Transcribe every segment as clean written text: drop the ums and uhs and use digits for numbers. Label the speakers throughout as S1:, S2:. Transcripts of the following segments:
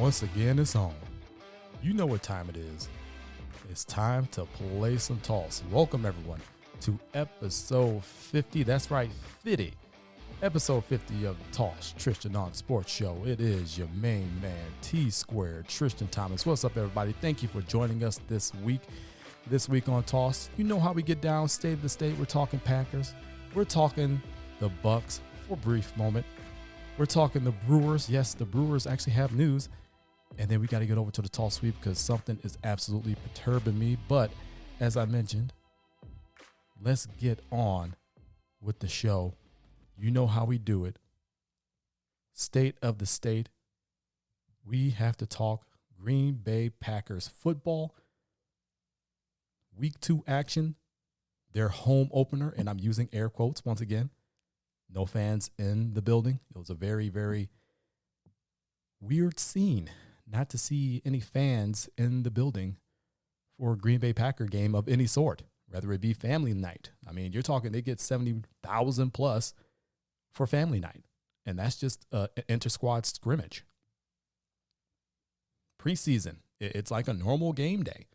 S1: Once again, it's on. You know what time it is. It's time to play some toss. Welcome, everyone, to episode 50. That's right, 50. Episode 50 of the Toss Tristan on Sports Show. It is your main man, T-Squared, Tristan Thomas. What's up, everybody? Thank you for joining us this week. This week on Toss, you know how we get down, state of the state. We're talking Packers. We're talking the Bucks for a brief moment. We're talking the Brewers. Yes, the Brewers actually have news. And then we got to get over to the Toss sweep because something is absolutely perturbing me. But as I mentioned, let's get on with the show. You know how we do it. State of the state. We have to talk Green Bay Packers football. Week 2 action. Their home opener. And I'm using air quotes once again. No fans in the building. It was a very, very weird scene not to see any fans in the building for a Green Bay Packer game of any sort, whether it be family night. I mean, you're talking they get 70,000 plus for family night, and that's just an inter-squad scrimmage. Preseason, it's like a normal game day.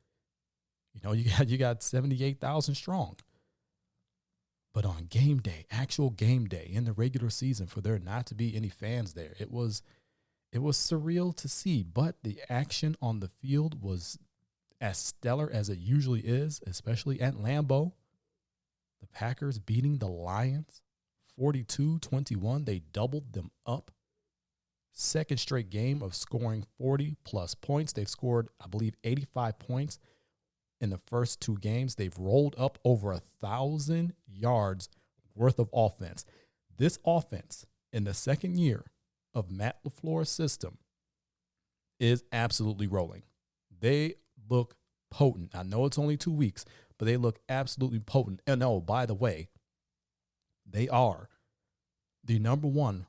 S1: You know, you got 78,000 strong. But on game day, actual game day in the regular season, for there not to be any fans there, it was surreal to see. But the action on the field was as stellar as it usually is, especially at Lambeau. The Packers beating the Lions 42-21. They doubled them up. Second straight game of scoring 40-plus points. They've scored, I believe, 85 points in the first 2 games. They've rolled up over 1,000 yards worth of offense. This offense in the second year of Matt LaFleur's system is absolutely rolling. They look potent. I know it's only 2 weeks, but they look absolutely potent. And oh, by the way, they are the number 1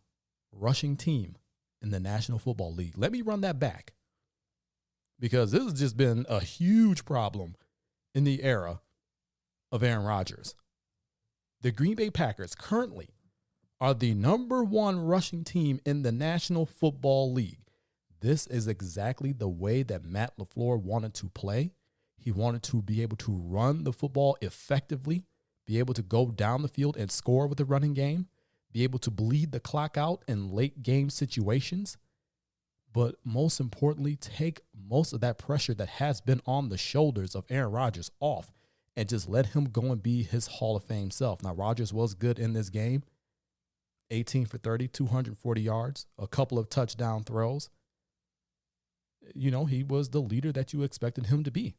S1: rushing team in the National Football League. Let me run that back, because this has just been a huge problem in the era of Aaron Rodgers. The Green Bay Packers currently are the number 1 rushing team in the National Football League. This is exactly the way that Matt LaFleur wanted to play. He wanted to be able to run the football effectively, be able to go down the field and score with the running game, be able to bleed the clock out in late game situations, but most importantly, take most of that pressure that has been on the shoulders of Aaron Rodgers off and just let him go and be his Hall of Fame self. Now, Rodgers was good in this game. 18 for 30, 240 yards, a couple of touchdown throws. You know, he was the leader that you expected him to be.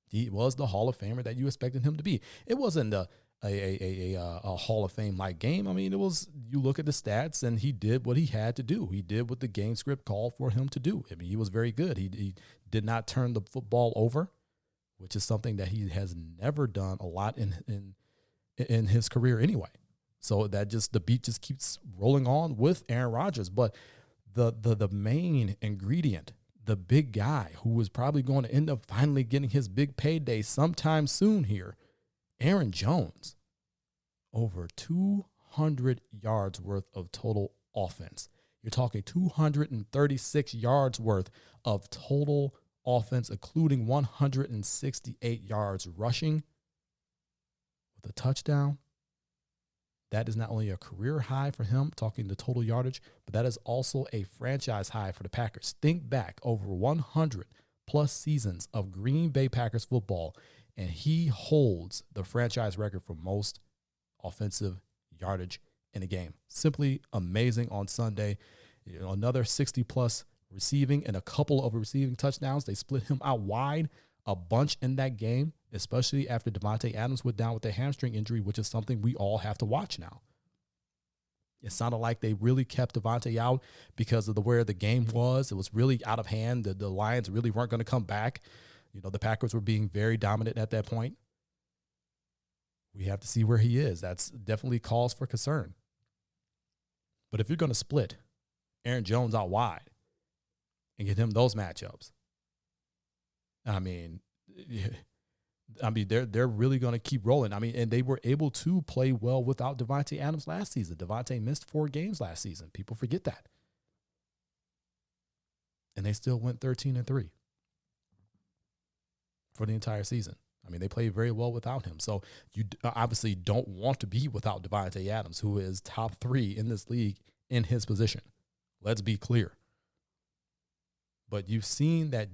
S1: He was the Hall of Famer that you expected him to be. It wasn't a Hall of Fame-like game. I mean, it was, you look at the stats, and he did what he had to do. He did what the game script called for him to do. I mean, he was very good. He did not turn the football over, which is something that he has never done a lot in his career anyway. So that just, the beat just keeps rolling on with Aaron Rodgers. But the main ingredient, the big guy who was probably going to end up finally getting his big payday sometime soon here, Aaron Jones, over 200 yards worth of total offense. You're talking 236 yards worth of total offense, including 168 yards rushing with a touchdown. That is not only a career high for him, talking the total yardage, but that is also a franchise high for the Packers. Think back over 100-plus seasons of Green Bay Packers football, and he holds the franchise record for most offensive yardage in a game. Simply amazing on Sunday. You know, another 60-plus receiving and a couple of receiving touchdowns. They split him out wide a bunch in that game, especially after Devontae Adams went down with a hamstring injury, which is something we all have to watch now. It sounded like they really kept Devontae out because of where the game was. It was really out of hand. The Lions really weren't going to come back. You know, the Packers were being very dominant at that point. We have to see where he is. That's definitely cause for concern. But if you're going to split Aaron Jones out wide and get him those matchups, I mean, they're really going to keep rolling. I mean, and they were able to play well without Devontae Adams last season. Devontae missed 4 games last season. People forget that. and they still went 13-3 for the entire season. I mean, they played very well without him. So you obviously don't want to be without Devontae Adams, who is top 3 in this league in his position. Let's be clear. But you've seen that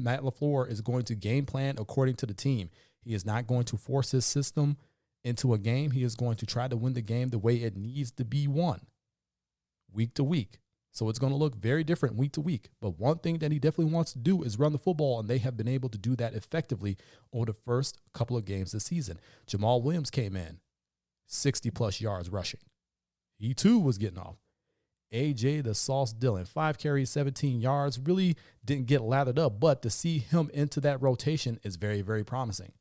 S1: Matt LaFleur is going to game plan according to the team. He is not going to force his system into a game. He is going to try to win the game the way it needs to be won, week to week. So it's going to look very different week to week. But one thing that he definitely wants to do is run the football, and they have been able to do that effectively over the first couple of games this season. Jamal Williams came in 60-plus yards rushing. He, too, was getting off. A.J. the Sauce Dillon, 5 carries, 17 yards, really didn't get lathered up, but to see him into that rotation is very, very promising.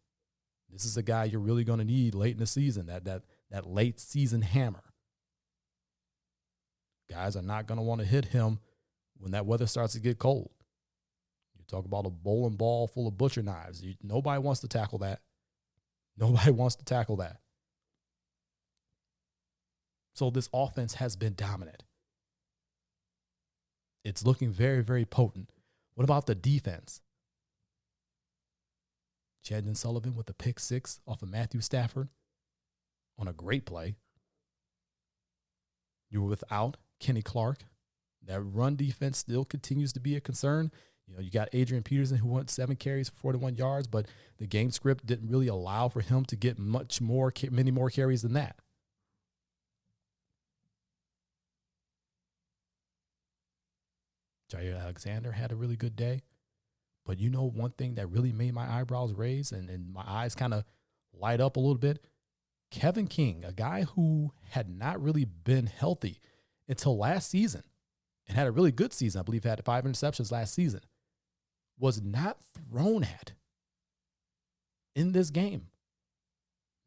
S1: This is a guy you're really going to need late in the season, that late season hammer. Guys are not going to want to hit him when that weather starts to get cold. You talk about a bowling ball full of butcher knives. Nobody wants to tackle that. Nobody wants to tackle that. So this offense has been dominant. It's looking very, very potent. What about the defense? Chandon Sullivan with a pick 6 off of Matthew Stafford on a great play. You were without Kenny Clark. That run defense still continues to be a concern. You got Adrian Peterson, who went 7 carries for 41 yards, but the game script didn't really allow for him to get many more carries than that. Jair Alexander had a really good day. But one thing that really made my eyebrows raise and my eyes kind of light up a little bit? Kevin King, a guy who had not really been healthy until last season and had a really good season. I believe he had 5 interceptions last season. Was not thrown at in this game.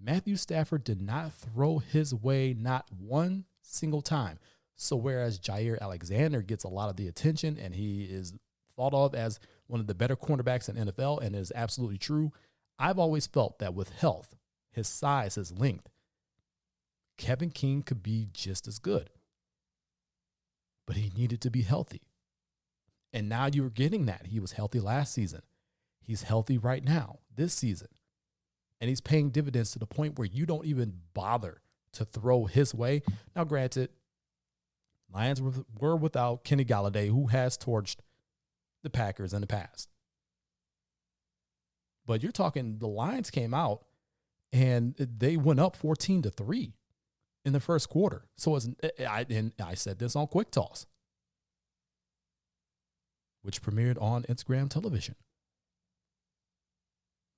S1: Matthew Stafford did not throw his way not one single time. So whereas Jair Alexander gets a lot of the attention and he is thought of as one of the better cornerbacks in NFL, and is absolutely true, I've always felt that with health, his size, his length, Kevin King could be just as good. But he needed to be healthy. And now you're getting that. He was healthy last season. He's healthy right now, this season. And he's paying dividends to the point where you don't even bother to throw his way. Now, granted, Lions were without Kenny Golladay, who has torched the Packers in the past. But you're talking the Lions came out and they went up 14-3 in the first quarter. So I said this on Quick Toss, which premiered on Instagram television.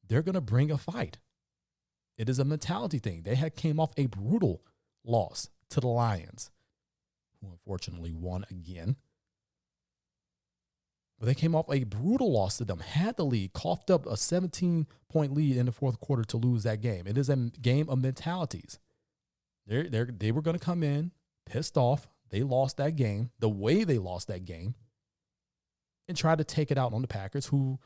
S1: They're going to bring a fight. It is a mentality thing. They had came off a brutal loss to the Lions, who unfortunately won again. But they came off a brutal loss to them, had the lead, coughed up a 17-point lead in the fourth quarter to lose that game. It is a game of mentalities. They were going to come in pissed off. They lost that game, the way they lost that game, and try to take it out on the Packers, who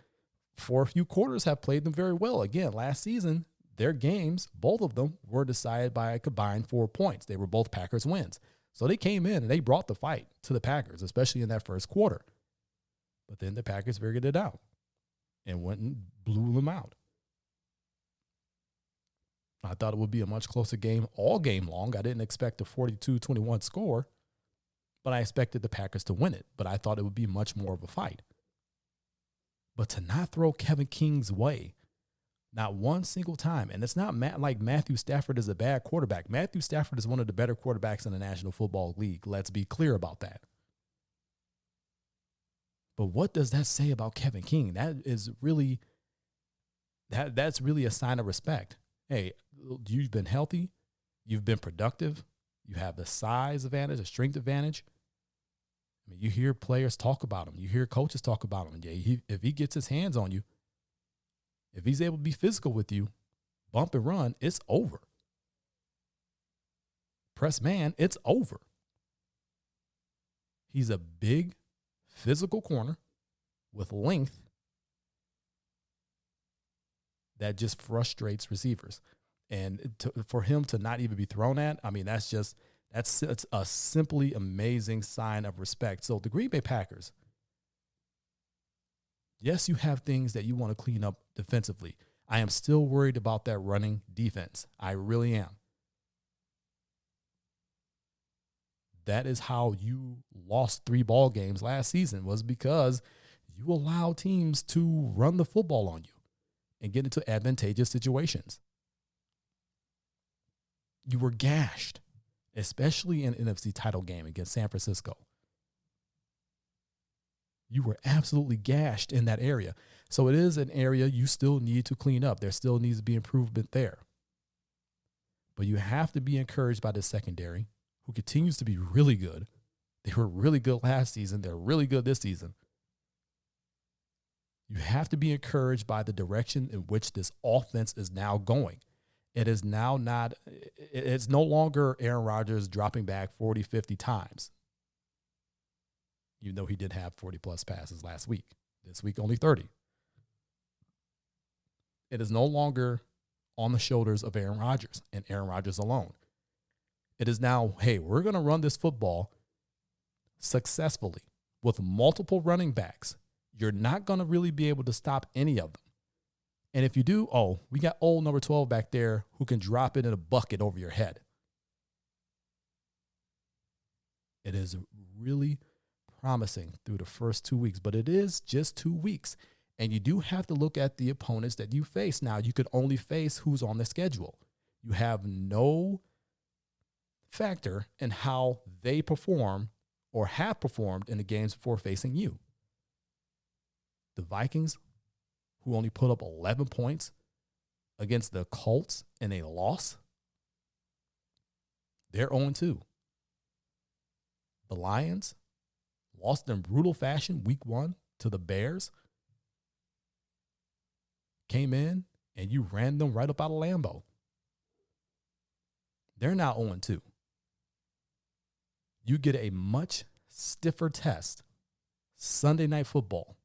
S1: for a few quarters have played them very well. Again, last season, their games, both of them, were decided by a combined 4 points. They were both Packers wins. So they came in and they brought the fight to the Packers, especially in that first quarter. But then the Packers figured it out and went and blew them out. I thought it would be a much closer game all game long. I didn't expect a 42-21 score, but I expected the Packers to win it. But I thought it would be much more of a fight. But to not throw Kevin King's way, not one single time. And it's not like Matthew Stafford is a bad quarterback. Matthew Stafford is one of the better quarterbacks in the National Football League. Let's be clear about that. But what does that say about Kevin King? That is really, that's really a sign of respect. Hey, you've been healthy. You've been productive. You have the size advantage, the strength advantage. I mean, you hear players talk about him. You hear coaches talk about him. Yeah, if he gets his hands on you, if he's able to be physical with you, bump and run, it's over. Press man, it's over. He's a big, physical corner with length that just frustrates receivers. And for him to not even be thrown at, I mean, that's a simply amazing sign of respect. So the Green Bay Packers, Yes, you have things that you want to clean up defensively. I am still worried about that running defense. I really am. That is how you lost 3 ball games last season, was because you allow teams to run the football on you and get into advantageous situations. You were gashed, especially in an NFC title game against San Francisco. You were absolutely gashed in that area. So it is an area you still need to clean up. There still needs to be improvement there. But you have to be encouraged by the secondary, who continues to be really good. They were really good last season. They're really good this season. You have to be encouraged by the direction in which this offense is now going. It is now not, it's no longer Aaron Rodgers dropping back 40, 50 times. Even though he did have 40-plus passes last week. This week, only 30. It is no longer on the shoulders of Aaron Rodgers and Aaron Rodgers alone. It is now, hey, we're going to run this football successfully with multiple running backs. You're not going to really be able to stop any of them. And if you do, we got old number 12 back there who can drop it in a bucket over your head. It is really promising through the first 2 weeks, but it is just 2 weeks. And you do have to look at the opponents that you face. Now, you could only face who's on the schedule. You have no factor in how they perform or have performed in the games before facing you. The Vikings, who only put up 11 points against the Colts in a loss, they're 0-2. The Lions lost in brutal fashion week 1 to the Bears. Came in and you ran them right up out of Lambeau. They're now 0-2. You get a much stiffer test. Sunday Night Football.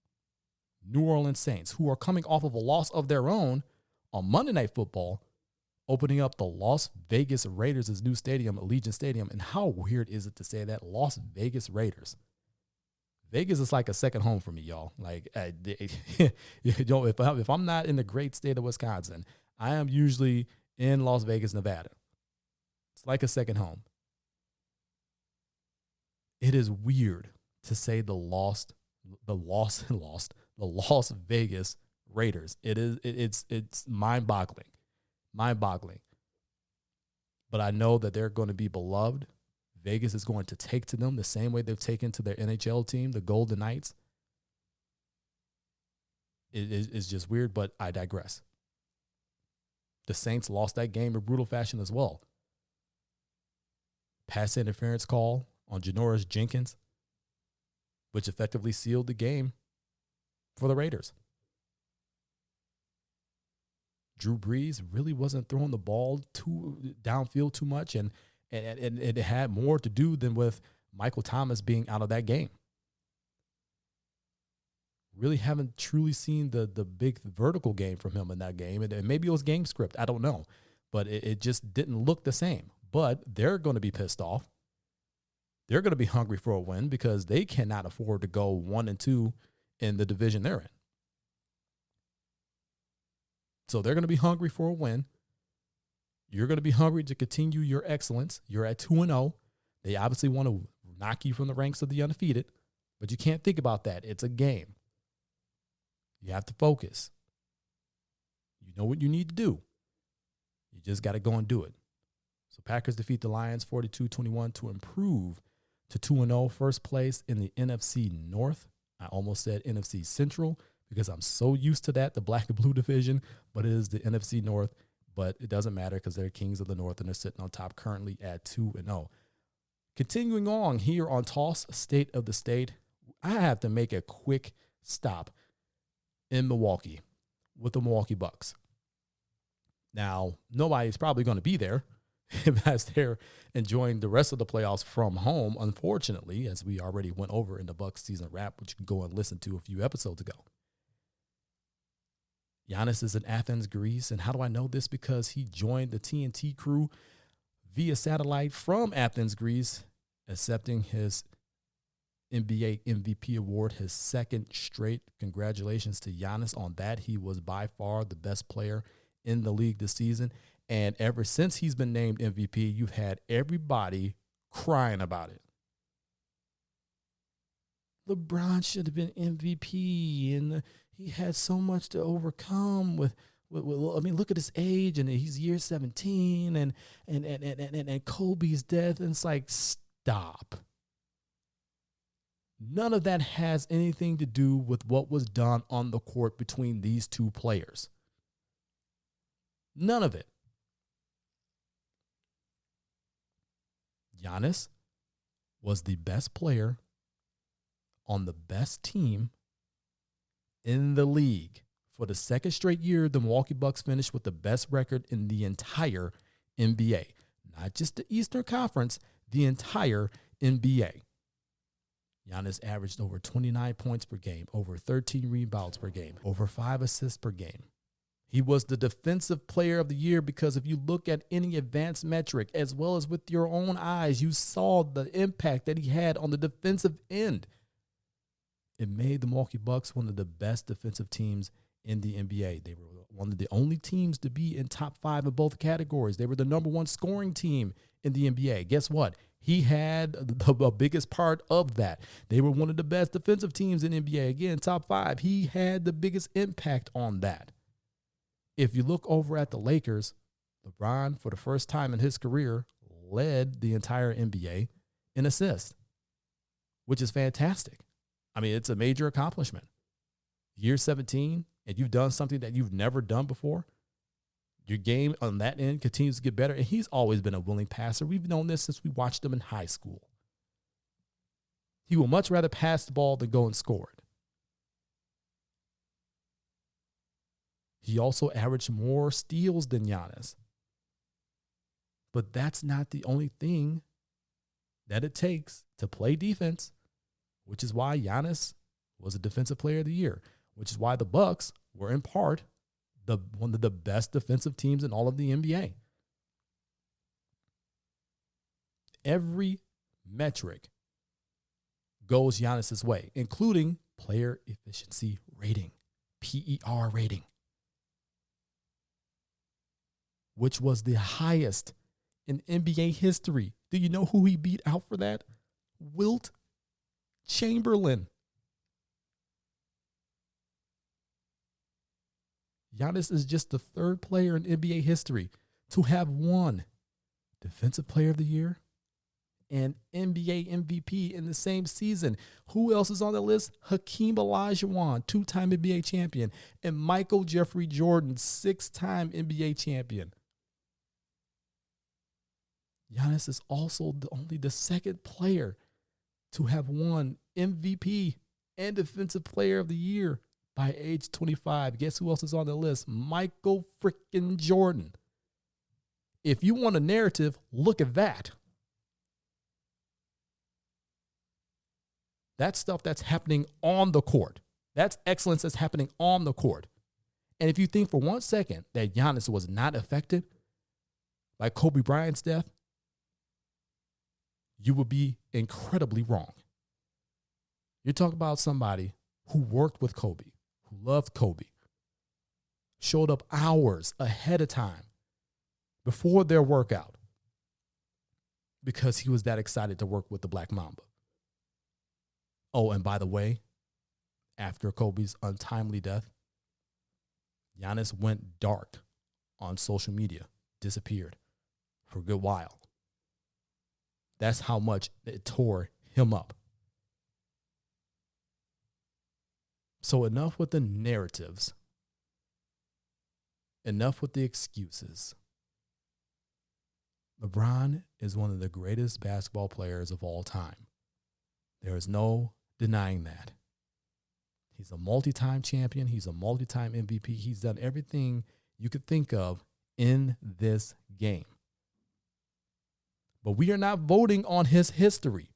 S1: New Orleans Saints, who are coming off of a loss of their own on Monday Night Football, opening up the Las Vegas Raiders' new stadium, Allegiant Stadium. And how weird is it to say that? Las Vegas Raiders. Vegas is like a second home for me, y'all. Like, if I'm not in the great state of Wisconsin, I am usually in Las Vegas, Nevada. It's like a second home. It is weird to say the Las Vegas Raiders. It's mind-boggling. But I know that they're going to be beloved. Vegas is going to take to them the same way they've taken to their NHL team, the Golden Knights. It's just weird, but I digress. The Saints lost that game in brutal fashion as well. Pass interference call on Janoris Jenkins, which effectively sealed the game for the Raiders. Drew Brees really wasn't throwing the ball too downfield too much, and it had more to do than with Michael Thomas being out of that game. Really haven't truly seen the big vertical game from him in that game. And maybe it was game script. I don't know. But it just didn't look the same. But they're going to be pissed off. They're going to be hungry for a win because they cannot afford to go 1-2 in the division they're in. So they're going to be hungry for a win. You're going to be hungry to continue your excellence. You're at 2-0. They obviously want to knock you from the ranks of the undefeated, but you can't think about that. It's a game. You have to focus. You know what you need to do. You just got to go and do it. So Packers defeat the Lions 42-21 to improve to 2-0, first place in the NFC North. I almost said NFC Central because I'm so used to that, the black and blue division, but it is the NFC North. But it doesn't matter because they're kings of the North and they're sitting on top currently at 2-0. Continuing on here on Toss State of the State, I have to make a quick stop in Milwaukee with the Milwaukee Bucks. Now, nobody's probably going to be there as they're enjoying the rest of the playoffs from home, unfortunately, as we already went over in the Bucks season wrap, which you can go and listen to a few episodes ago. Giannis is in Athens, Greece. And how do I know this? Because he joined the TNT crew via satellite from Athens, Greece, accepting his NBA MVP award, his second straight. Congratulations to Giannis on that. He was by far the best player in the league this season. And ever since he's been named MVP, you've had everybody crying about it. LeBron should have been MVP, and he had so much to overcome with I mean, look at his age, and he's year 17, and Kobe's death, and it's like, stop. None of that has anything to do with what was done on the court between these two players. None of it. Giannis was the best player on the best team in the league. For the second straight year, the Milwaukee Bucks finished with the best record in the entire NBA. Not just the Eastern Conference, the entire NBA. Giannis averaged over 29 points per game, over 13 rebounds per game, over 5 assists per game. He was the defensive player of the year because if you look at any advanced metric, as well as with your own eyes, you saw the impact that he had on the defensive end. It made the Milwaukee Bucks one of the best defensive teams in the NBA. They were one of the only teams to be in top 5 in both categories. They were the number 1 scoring team in the NBA. Guess what? He had the biggest part of that. They were one of the best defensive teams in NBA. Again, top 5. He had the biggest impact on that. If you look over at the Lakers, LeBron, for the first time in his career, led the entire NBA in assists, which is fantastic. I mean, it's a major accomplishment. Year 17, and you've done something that you've never done before. Your game on that end continues to get better, and he's always been a willing passer. We've known this since we watched him in high school. He will much rather pass the ball than go and score it. He also averaged more steals than Giannis. But that's not the only thing that it takes to play defense, which is why Giannis was a defensive player of the year, which is why the Bucks were in part one of the best defensive teams in all of the NBA. Every metric goes Giannis's way, including player efficiency rating, PER rating, which was the highest in NBA history. Do you know who he beat out for that? Wilt Chamberlain. Giannis is just the 3rd player in NBA history to have won Defensive Player of the Year and NBA MVP in the same season. Who else is on the list? Hakeem Olajuwon, 2-time NBA champion, and Michael Jeffrey Jordan, 6-time NBA champion. Giannis is also only the 2nd player to have won MVP and Defensive Player of the Year by age 25. Guess who else is on the list? Michael freaking Jordan. If you want a narrative, look at that. That's stuff that's happening on the court. That's excellence that's happening on the court. And if you think for 1 second that Giannis was not affected by Kobe Bryant's death, you would be incredibly wrong. You're talking about somebody who worked with Kobe, who loved Kobe, showed up hours ahead of time before their workout because he was that excited to work with the Black Mamba. Oh, and by the way, after Kobe's untimely death, Giannis went dark on social media, disappeared for a good while. That's how much it tore him up. So enough with the narratives. Enough with the excuses. LeBron is one of the greatest basketball players of all time. There is no denying that. He's a multi-time champion. He's a multi-time MVP. He's done everything you could think of in this game. But we are not voting on his history.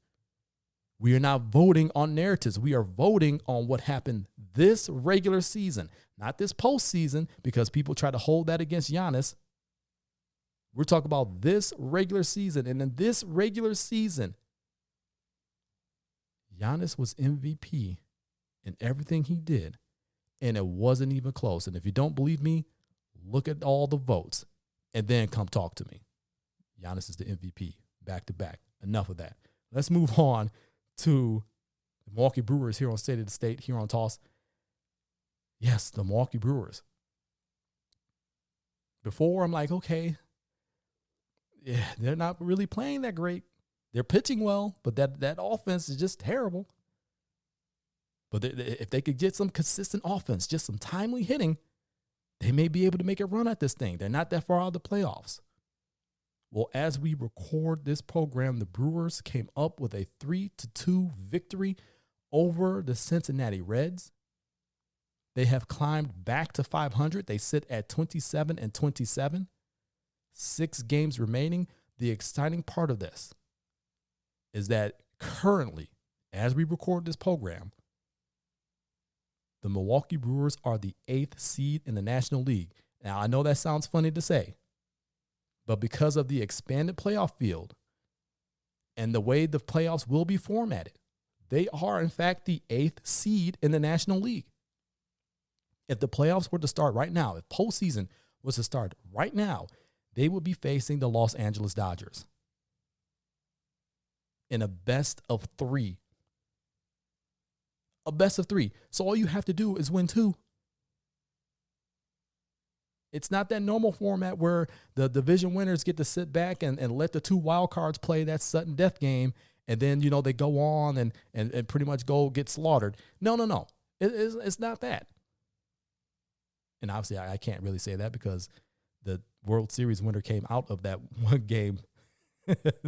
S1: We are not voting on narratives. We are voting on what happened this regular season, not this postseason, because people try to hold that against Giannis. We're talking about this regular season. And in this regular season, Giannis was MVP in everything he did, and it wasn't even close. And if you don't believe me, look at all the votes and then come talk to me. Giannis is the MVP back to back. Enough of that. Let's move on to the Milwaukee Brewers here on State of the State, here on Toss. Yes, the Milwaukee Brewers. Before, I'm like, okay, yeah, they're not really playing that great. They're pitching well, but that offense is just terrible. But if they could get some consistent offense, just some timely hitting, they may be able to make a run at this thing. They're not that far out of the playoffs. Well, as we record this program, the Brewers came up with a 3-2 victory over the Cincinnati Reds. They have climbed back to 500. They sit at 27-27. 6 games remaining. The exciting part of this is that currently, as we record this program, the Milwaukee Brewers are the 8th seed in the National League. Now, I know that sounds funny to say, but because of the expanded playoff field and the way the playoffs will be formatted, they are, in fact, the 8th seed in the National League. If the playoffs were to start right now, if postseason was to start right now, they would be facing the Los Angeles Dodgers in a best of 3. A best of 3. So all you have to do is win 2. It's not that normal format where the division winners get to sit back and let the 2 wild cards play that sudden death game, and then, they go on and pretty much go get slaughtered. No. It's not that. And obviously, I can't really say that because the World Series winner came out of that one game,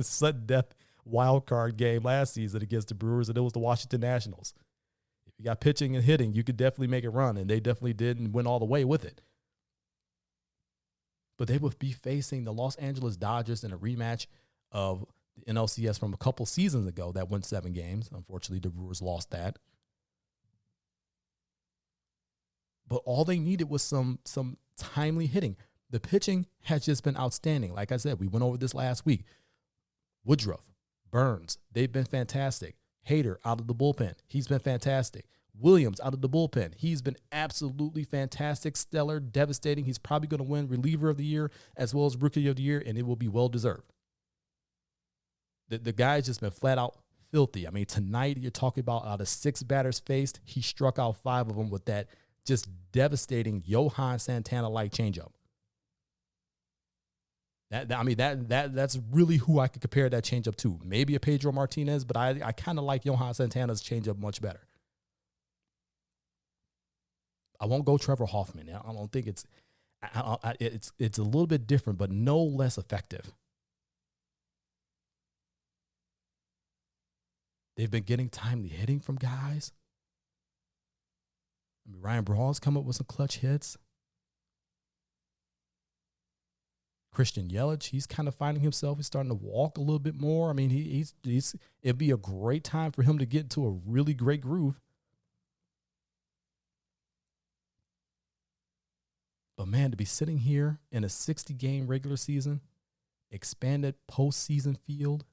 S1: sudden death wild card game last season against the Brewers, and it was the Washington Nationals. If you got pitching and hitting, you could definitely make a run, and they definitely did and went all the way with it. But they would be facing the Los Angeles Dodgers in a rematch of the NLCS from a couple seasons ago that went 7 games. Unfortunately, the Brewers lost that. But all they needed was some timely hitting. The pitching has just been outstanding. Like I said, we went over this last week. Woodruff, Burns, they've been fantastic. Hader out of the bullpen, he's been fantastic. Williams out of the bullpen, he's been absolutely fantastic, stellar, devastating. He's probably going to win reliever of the year as well as rookie of the year, and it will be well-deserved. The guy's just been flat out filthy. I mean, tonight you're talking about out of 6 batters faced, he struck out 5 of them with that just devastating Johan Santana-like changeup. That's really who I could compare that changeup to. Maybe a Pedro Martinez, but I kind of like Johan Santana's changeup much better. I won't go Trevor Hoffman. I don't think it's a little bit different, but no less effective. They've been getting timely hitting from guys. I mean, Ryan Braun's come up with some clutch hits. Christian Yelich, he's kind of finding himself. He's starting to walk a little bit more. I mean, he's it'd be a great time for him to get into a really great groove. But man, to be sitting here in a 60-game regular season, expanded postseason field,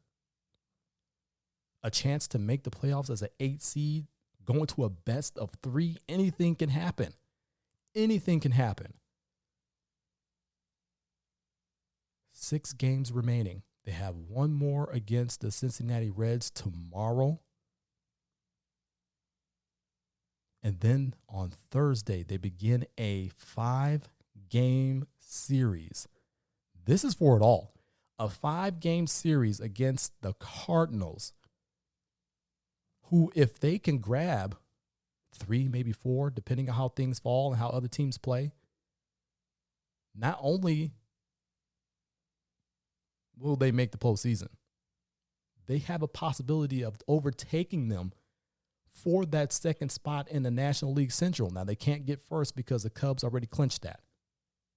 S1: a chance to make the playoffs as an 8 seed, going to a best of 3, anything can happen. Anything can happen. 6 games remaining. They have 1 more against the Cincinnati Reds tomorrow. And then on Thursday, they begin a 5-game series. This is for it all. A 5-game series against the Cardinals, who, if they can grab 3, maybe 4, depending on how things fall and how other teams play, not only will they make the postseason, they have a possibility of overtaking them for that second spot in the National League Central. Now, they can't get first because the Cubs already clinched that.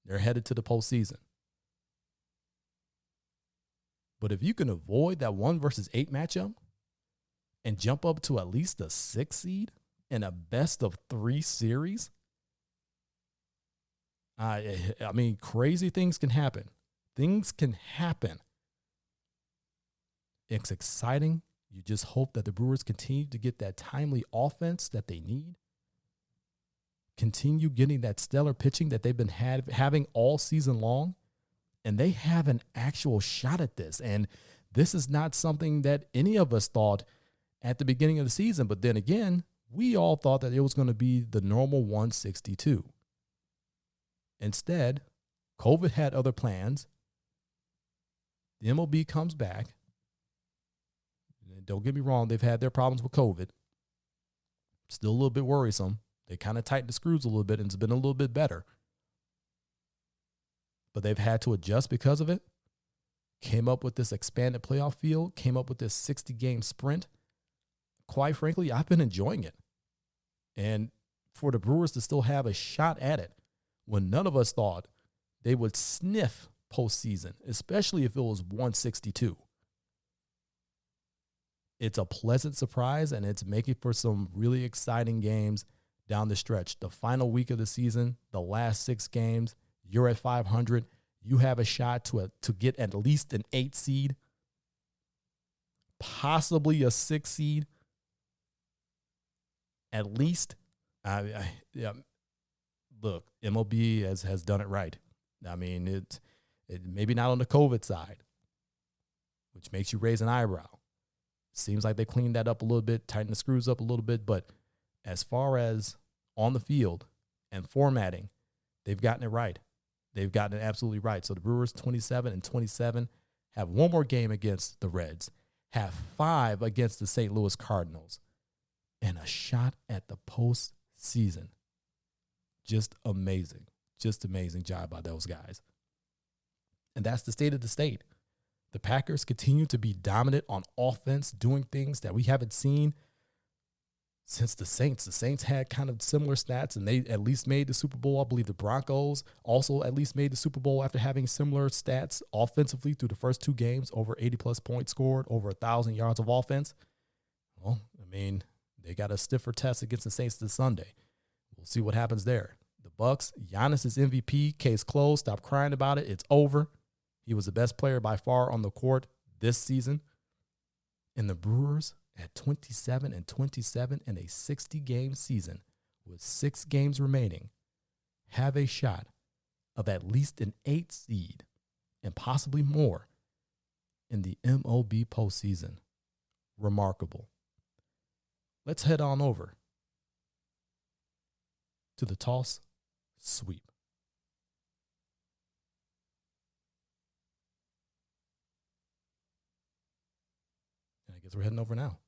S1: They're headed to the postseason. But if you can avoid that 1 versus 8 matchup and jump up to at least a 6 seed in a best of 3 series, I mean, crazy things can happen. Things can happen. It's exciting. You just hope that the Brewers continue to get that timely offense that they need, continue getting that stellar pitching that they've been having all season long, and they have an actual shot at this. And this is not something that any of us thought at the beginning of the season, but then again, we all thought that it was going to be the normal 162. Instead, COVID had other plans. The MLB comes back. Don't get me wrong, they've had their problems with COVID. Still a little bit worrisome. They kind of tightened the screws a little bit, and it's been a little bit better. But they've had to adjust because of it. Came up with this expanded playoff field, came up with this 60-game sprint. Quite frankly, I've been enjoying it. And for the Brewers to still have a shot at it when none of us thought they would sniff postseason, especially if it was 162. It's a pleasant surprise, and it's making for some really exciting games down the stretch. The final week of the season, the last 6 games, you're at 500. You have a shot to get at least an 8 seed, possibly a 6 seed, at least. Yeah. Look, MLB has done it right. I mean, it maybe not on the COVID side, which makes you raise an eyebrow. Seems like they cleaned that up a little bit, tightened the screws up a little bit. But as far as on the field and formatting, they've gotten it right. They've gotten it absolutely right. So the Brewers 27-27 have one more game against the Reds, have 5 against the St. Louis Cardinals, and a shot at the postseason. Just amazing. Just amazing job by those guys. And that's the state of the state. The Packers continue to be dominant on offense, doing things that we haven't seen since the Saints. The Saints had kind of similar stats, and they at least made the Super Bowl. I believe the Broncos also at least made the Super Bowl after having similar stats offensively through the first 2 games, over 80-plus points scored, over 1,000 yards of offense. Well, I mean, they got a stiffer test against the Saints this Sunday. We'll see what happens there. The Bucks, Giannis is MVP, case closed. Stop crying about it. It's over. He was the best player by far on the court this season. And the Brewers at 27-27 in a 60-game season with 6 games remaining have a shot of at least an 8 seed and possibly more in the MLB postseason. Remarkable. Let's head on over to the toss sweep. I guess we're heading over now.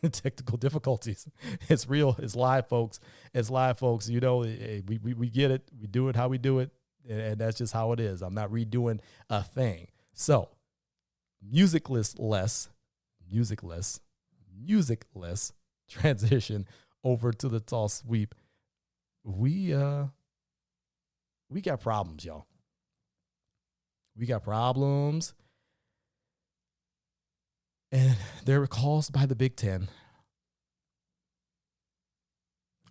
S1: Technical difficulties. It's real. It's live, folks. It's live, folks. You know, we get it. We do it how we do it. And that's just how it is. I'm not redoing a thing. So, musicless transition over to the toss sweep. We got problems, y'all. We got problems. And they were caused by the Big Ten.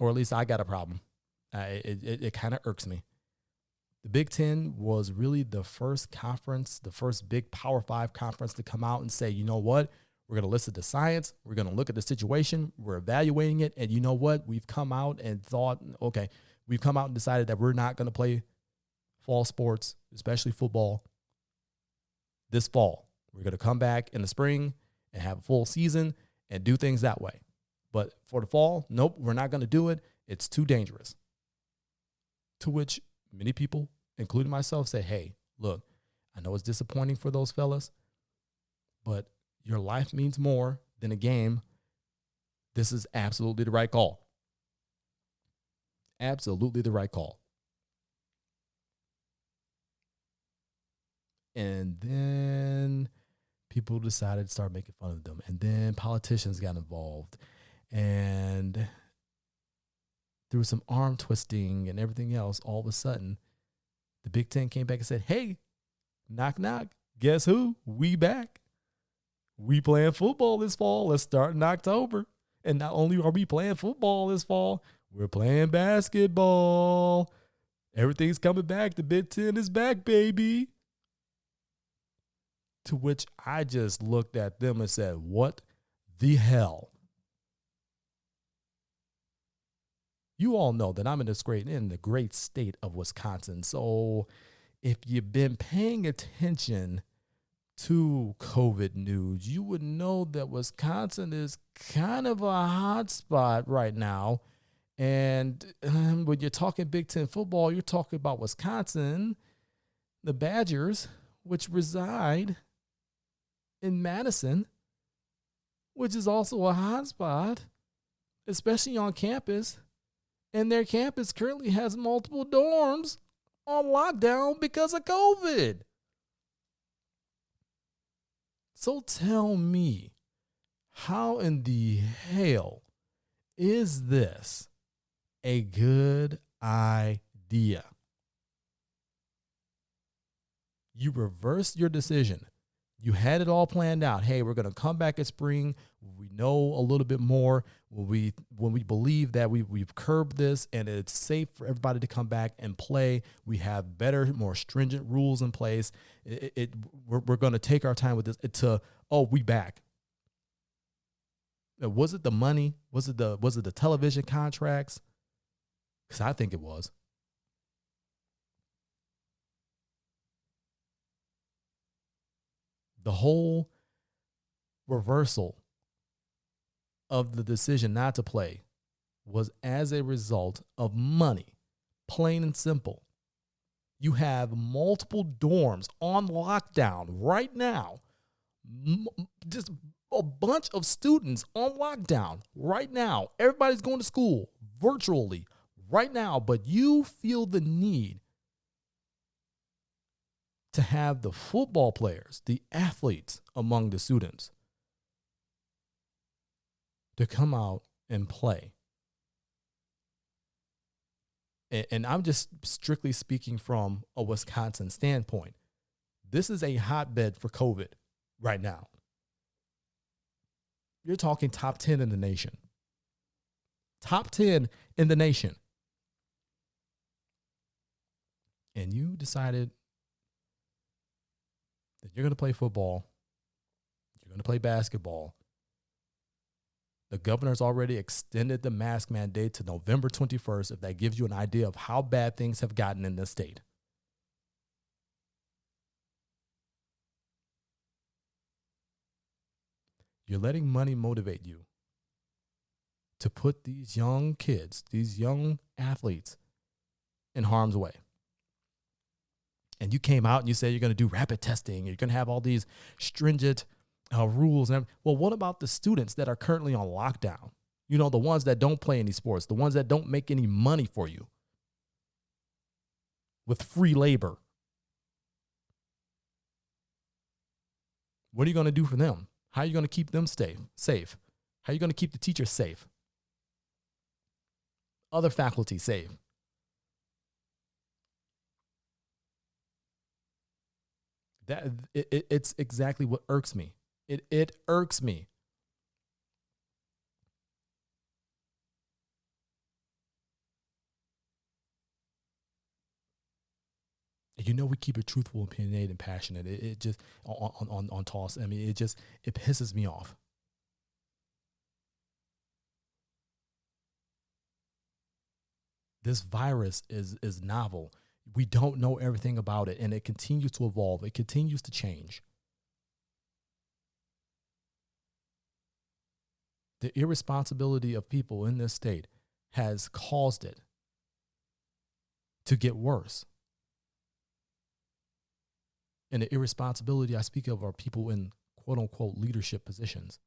S1: Or at least I got a problem. It kind of irks me. The Big Ten was really the first conference, the first big Power 5 conference to come out and say, you know what? We're going to listen to science. We're going to look at the situation. We're evaluating it. And you know what? We've come out and thought, okay, we've come out and decided that we're not going to play fall sports, especially football, this fall. We're going to come back in the spring and have a full season and do things that way. But for the fall, nope, we're not going to do it. It's too dangerous. To which many people, including myself, say, hey, look, I know it's disappointing for those fellas, but your life means more than a game. This is absolutely the right call. Absolutely the right call. And then people decided to start making fun of them. And then politicians got involved. And through some arm twisting and everything else, all of a sudden, the Big Ten came back and said, hey, knock, knock. Guess who? We back. We playing football this fall. Let's start in October. And not only are we playing football this fall, we're playing basketball. Everything's coming back. The Big Ten is back, baby. To which I just looked at them and said, what the hell? You all know that I'm in the great state of Wisconsin. So if you've been paying attention to COVID news, you would know that Wisconsin is kind of a hot spot right now. And when you're talking Big Ten football, you're talking about Wisconsin, the Badgers, which reside in Madison, which is also a hot spot, especially on campus. And their campus currently has multiple dorms on lockdown because of COVID. So tell me, how in the hell is this a good idea? You reversed your decision. You had it all planned out. Hey, we're going to come back in spring. We know a little bit more. When we believe that we've curbed this and it's safe for everybody to come back and play, we have better, more stringent rules in place. We're going to take our time with this. We back. Was it the money? Was it the television contracts? Because I think it was. The whole reversal of the decision not to play was as a result of money, plain and simple. You have multiple dorms on lockdown right now, just a bunch of students on lockdown right now. Everybody's going to school virtually right now, but you feel the need to have the football players, the athletes among the students, to come out and play. And I'm just strictly speaking from a Wisconsin standpoint. This is a hotbed for COVID right now. You're talking top 10 in the nation. Top 10 in the nation. And you decided that you're going to play football, you're going to play basketball. The governor's already extended the mask mandate to November 21st, if that gives you an idea of how bad things have gotten in this state. You're letting money motivate you to put these young kids, these young athletes, in harm's way. And you came out and you said you're going to do rapid testing. You're going to have all these stringent rules. And well, what about the students that are currently on lockdown? You know, the ones that don't play any sports, the ones that don't make any money for you with free labor. What are you going to do for them? How are you going to keep them safe? How are you going to keep the teachers safe? Other faculty safe? It's exactly what irks me. It irks me. You know, we keep it truthful, opinionated, and passionate. It just on toss. I mean, it pisses me off. This virus is novel. We don't know everything about it, and it continues to evolve. It continues to change. The irresponsibility of people in this state has caused it to get worse. And the irresponsibility I speak of are people in quote unquote leadership positions.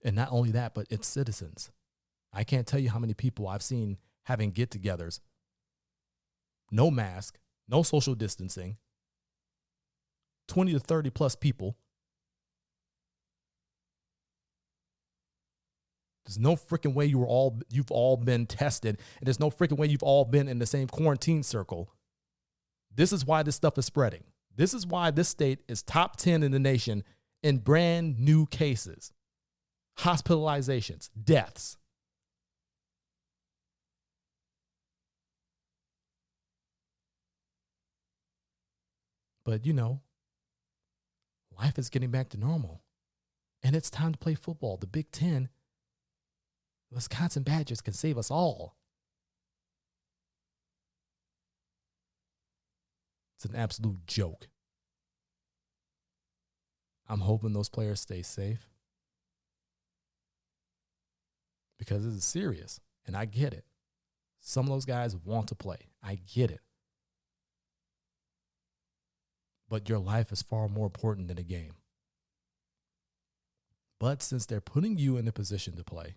S1: And not only that, but it's citizens. I can't tell you how many people I've seen having get-togethers, no mask, no social distancing, 20 to 30 plus people. There's no freaking way you've all been tested, and there's no freaking way you've all been in the same quarantine circle. This is why this stuff is spreading. This is why this state is top 10 in the nation in brand new cases, hospitalizations, deaths. But, you know, life is getting back to normal. And it's time to play football. The Big Ten, Wisconsin Badgers can save us all. It's an absolute joke. I'm hoping those players stay safe because this is serious, and I get it. Some of those guys want to play. I get it. But your life is far more important than a game. But since they're putting you in a position to play,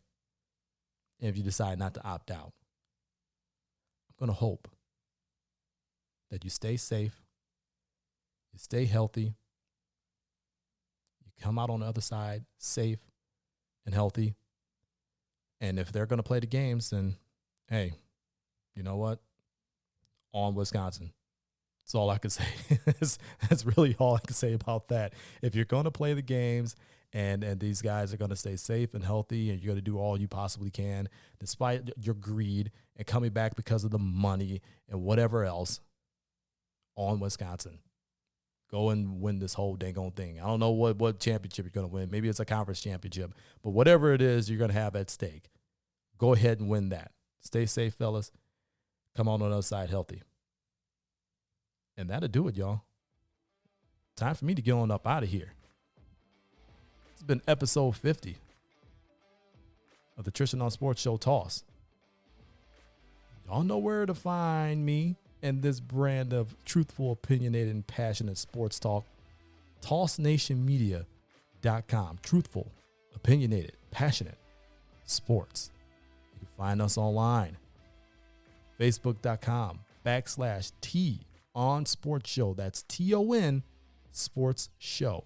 S1: and if you decide not to opt out, I'm going to hope that you stay safe, you stay healthy, you come out on the other side safe and healthy. And if they're going to play the games, then, hey, you know what? On Wisconsin. That's all I can say. That's really all I can say about that. If you're going to play the games and these guys are going to stay safe and healthy and you're going to do all you possibly can, despite your greed and coming back because of the money and whatever else, on Wisconsin. Go and win this whole dang on thing. I don't know what championship you're going to win. Maybe it's a conference championship. But whatever it is you're going to have at stake, go ahead and win that. Stay safe, fellas. Come on the other side healthy. And that'll do it, y'all. Time for me to get on up out of here. It's been episode 50 of the Tristan on Sports Show Toss. Y'all know where to find me and this brand of truthful, opinionated, and passionate sports talk. TossNationMedia.com. Truthful, opinionated, passionate sports. You can find us online. Facebook.com/T on Sports Show. That's TON Sports Show.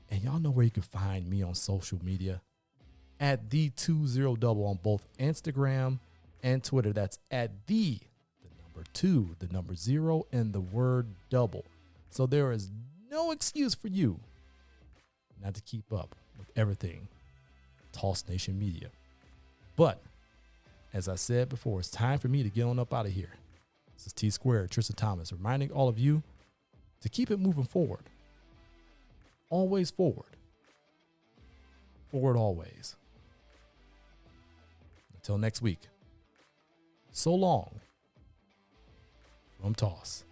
S1: And y'all know where you can find me on social media at the20double on both Instagram and Twitter. That's at the number 2, the number 0, and the word double. So there is no excuse for you not to keep up with everything Toss Nation Media. But as I said before, it's time for me to get on up out of here. This is T Squared, Tristan Thomas, reminding all of you to keep it moving forward. Always forward. Forward always. Until next week. So long from Toss.